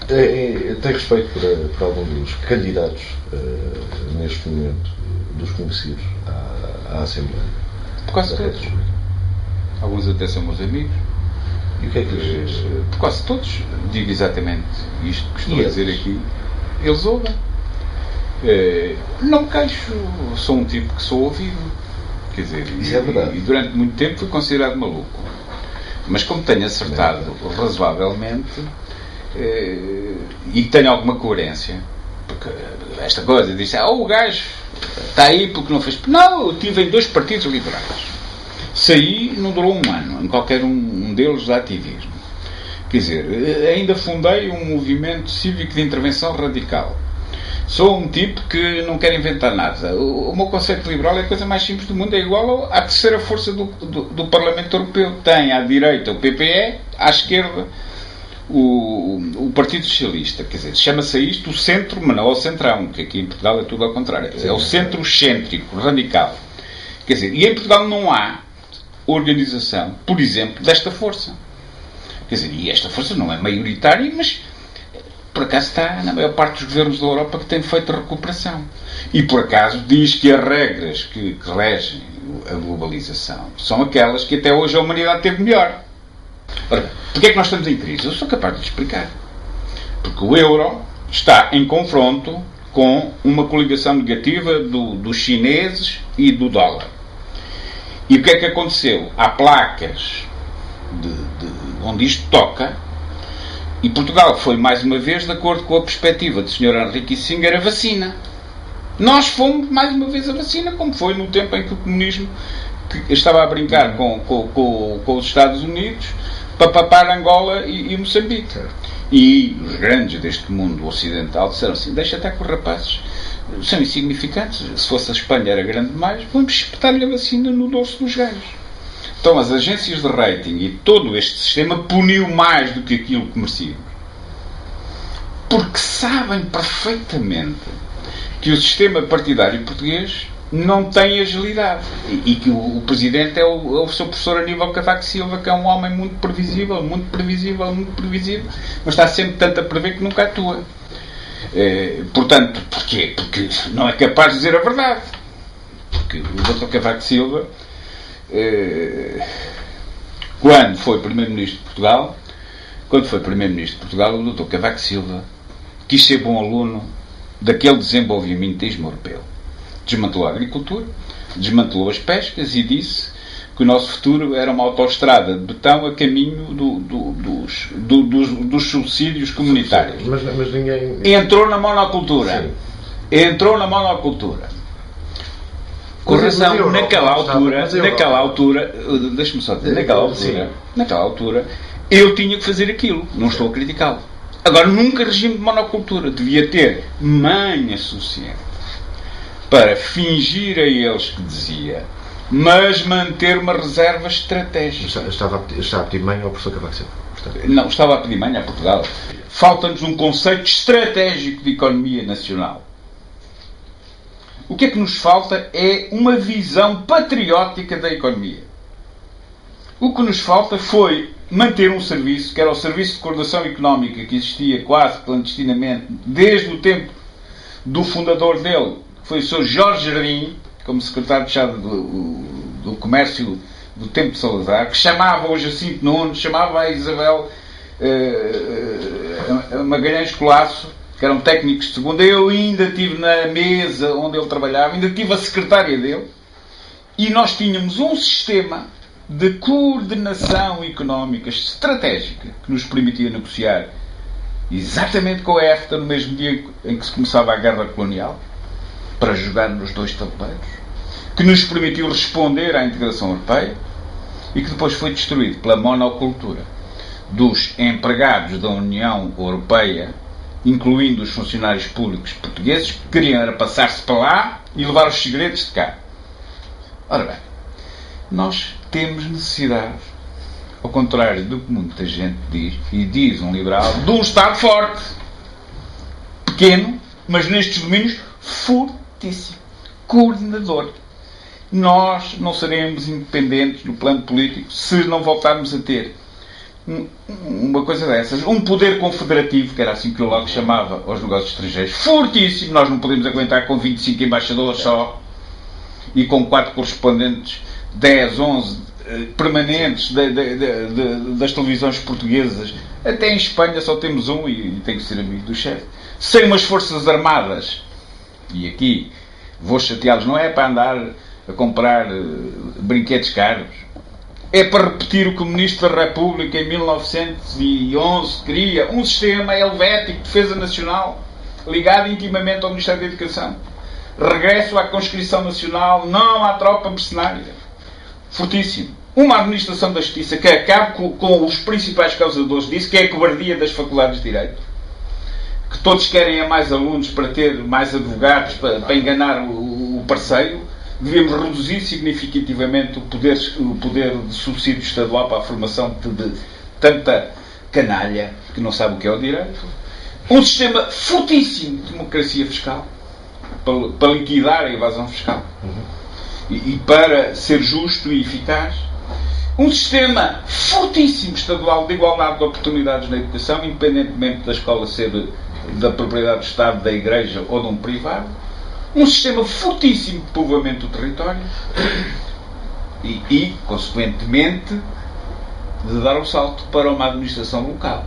Tem respeito por alguns dos candidatos neste momento, dos conhecidos à Assembleia? Quase todos. Alguns até são meus amigos. E o que é que lhes diz? Quase todos. Digo exatamente isto que estou a dizer aqui. Eles ouvem. Não me queixo. Sou um tipo que sou ouvido. Quer dizer, isso é verdade. E durante muito tempo fui considerado maluco. Mas como tenho acertado razoavelmente e tenho alguma coerência, porque esta coisa diz, o gajo está aí porque não fez. Não, eu estive em 2 partidos liberais. Saí, não durou um ano, em qualquer um deles de ativismo. Quer dizer, ainda fundei um movimento cívico de intervenção radical. Sou um tipo que não quer inventar nada. O meu conceito liberal é a coisa mais simples do mundo. É igual à terceira força do Parlamento Europeu. Tem à direita o PPE, à esquerda o Partido Socialista. Quer dizer, chama-se a isto o centro, mas não ao centrão, que aqui em Portugal é tudo ao contrário. É o centro excêntrico, radical. Quer dizer, e em Portugal não há organização, por exemplo, desta força. Quer dizer, e esta força não é maioritária, mas por acaso está na maior parte dos governos da Europa que têm feito a recuperação. E por acaso diz que as regras que regem a globalização são aquelas que até hoje a humanidade teve melhor. Ora, porque é que nós estamos em crise? Eu sou capaz de lhe explicar. Porque o euro está em confronto com uma coligação negativa dos chineses e do dólar. E o que é que aconteceu? Há placas onde isto toca. E Portugal foi, mais uma vez, de acordo com a perspectiva do Sr. Henry Kissinger, a vacina. Nós fomos, mais uma vez, a vacina, como foi no tempo em que o comunismo que estava a brincar com os Estados Unidos para papar Angola e Moçambique. E os grandes deste mundo ocidental disseram assim, deixa até que os rapazes são insignificantes. Se fosse a Espanha era grande demais, vamos espetar-lhe a vacina no dorso dos gajos. Então as agências de rating e todo este sistema puniu mais do que aquilo que merecíamos. Porque sabem perfeitamente que o sistema partidário português não tem agilidade. E que o Presidente é o seu professor Aníbal Cavaco Silva, que é um homem muito previsível, mas está sempre tanto a prever que nunca atua. Portanto, porquê? Porque não é capaz de dizer a verdade. Porque o Dr. Cavaco Silva, quando foi Primeiro-Ministro de Portugal, o Dr. Cavaco Silva quis ser bom aluno daquele desenvolvimentismo europeu. Desmantelou a agricultura, desmantelou as pescas e disse que o nosso futuro era uma autoestrada de betão a caminho dos subsídios comunitários. Mas ninguém... Entrou na monocultura. Com razão, naquela altura, deixa-me só dizer, naquela altura, eu tinha que fazer aquilo, não estou a criticá-lo. Agora, nunca regime de monocultura, devia ter manha suficiente para fingir a eles que dizia, mas manter uma reserva estratégica. Estava a pedir manha ao professor Cavaco Silva? Não, estava a pedir manha a Portugal. Falta-nos um conceito estratégico de economia nacional. O que é que nos falta é uma visão patriótica da economia. O que nos falta foi manter um serviço, que era o Serviço de Coordenação Económica, que existia quase clandestinamente desde o tempo do fundador dele, que foi o Sr. Jorge Jardim, como secretário de Estado do Comércio do tempo de Salazar, que chamava o Jacinto Nunes, chamava a Isabel Magalhães Colasso, que eram técnicos de segunda. Eu ainda estive na mesa onde ele trabalhava, ainda tive a secretária dele, e nós tínhamos um sistema de coordenação económica estratégica que nos permitia negociar exatamente com a EFTA no mesmo dia em que se começava a guerra colonial, para jogar nos dois tabuleiros, que nos permitiu responder à integração europeia e que depois foi destruído pela monocultura dos empregados da União Europeia, incluindo os funcionários públicos portugueses, que queriam era passar-se para lá e levar os segredos de cá. Ora bem, nós temos necessidade, ao contrário do que muita gente diz, e diz um liberal, de um Estado forte, pequeno, mas nestes domínios fortíssimo, coordenador. Nós não seremos independentes no plano político se não voltarmos a ter uma coisa dessas, um poder confederativo, que era assim que eu logo chamava aos negócios estrangeiros, fortíssimo. Nós não podemos aguentar com 25 embaixadores só e com 4 correspondentes, 10, 11 permanentes das televisões portuguesas. Até em Espanha só temos um e tem que ser amigo do chefe. Sem umas forças armadas, e aqui vou chateá-los, não é para andar a comprar brinquedos caros, é para repetir o que o Ministro da República em 1911 queria, um sistema helvético de defesa nacional ligado intimamente ao Ministério da Educação, regresso à conscrição nacional, não à tropa mercenária, fortíssimo, uma administração da justiça que acabe com os principais causadores disso, que é a cobardia das faculdades de Direito, que todos querem a mais alunos para ter mais advogados, para enganar o parceiro. Devemos reduzir significativamente o poder de subsídio estadual para a formação de tanta canalha que não sabe o que é o direito. Um sistema fortíssimo de democracia fiscal para liquidar a evasão fiscal e para ser justo e eficaz. Um sistema fortíssimo estadual de igualdade de oportunidades na educação, independentemente da escola ser da propriedade do Estado, da Igreja ou de um privado. Um sistema fortíssimo de povoamento do território e, consequentemente, de dar o salto para uma administração local,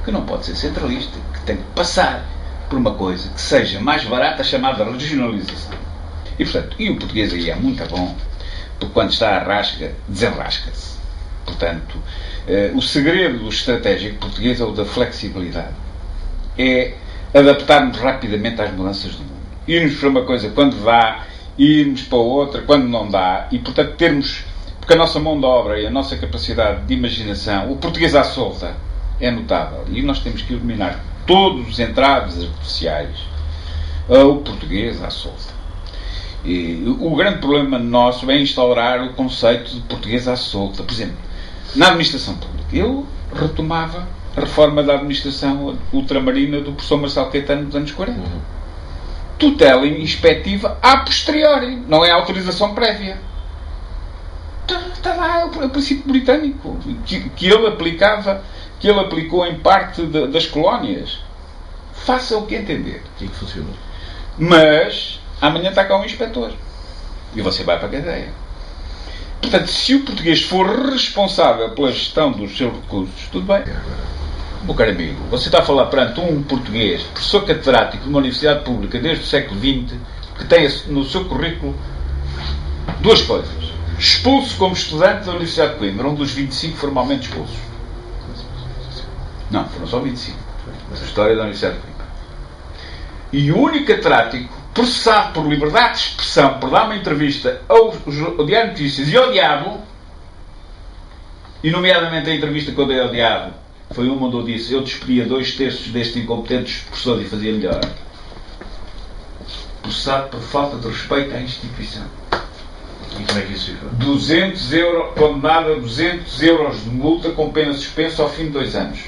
que não pode ser centralista, que tem que passar por uma coisa que seja mais barata, chamada regionalização. E, portanto, o português aí é muito bom, porque quando está à rasca, desenrasca-se. Portanto, o segredo do estratégico português é o da flexibilidade. É adaptarmos rapidamente às mudanças do mundo. Irmos para uma coisa quando dá, irmos para outra quando não dá, e portanto termos, porque a nossa mão de obra e a nossa capacidade de imaginação, o português à solta, é notável, e nós temos que eliminar todos os entraves artificiais ao português à solta. E o grande problema nosso é instaurar o conceito de português à solta. Por exemplo, na administração pública, eu retomava a reforma da administração ultramarina do professor Marcelo Caetano dos anos 40. Tutela inspectiva a posteriori, não é autorização prévia. Está lá o princípio britânico que ele aplicou em parte das colónias. Faça o que entender. E que funciona. Mas amanhã está cá um inspetor e você vai para a cadeia. Portanto, se o português for responsável pela gestão dos seus recursos, tudo bem. Meu caro amigo, você está a falar perante um português, professor catedrático de uma universidade pública desde o século XX, que tem no seu currículo duas coisas. Expulso como estudante da Universidade de Coimbra, um dos 25 formalmente expulsos. Não, foram só 25. Mas a história da Universidade de Coimbra. E o único catedrático processado por liberdade de expressão por dar uma entrevista ao Diário de Notícias e ao Diabo, e nomeadamente a entrevista que eu dei ao Diabo, foi uma onde eu disse: eu despedia 2/3 destes incompetentes professores e fazia melhor. Processado por falta de respeito à instituição. E como é que isso ficou? 200 euros, condenado a 200 euros de multa com pena suspensa ao fim de 2 anos.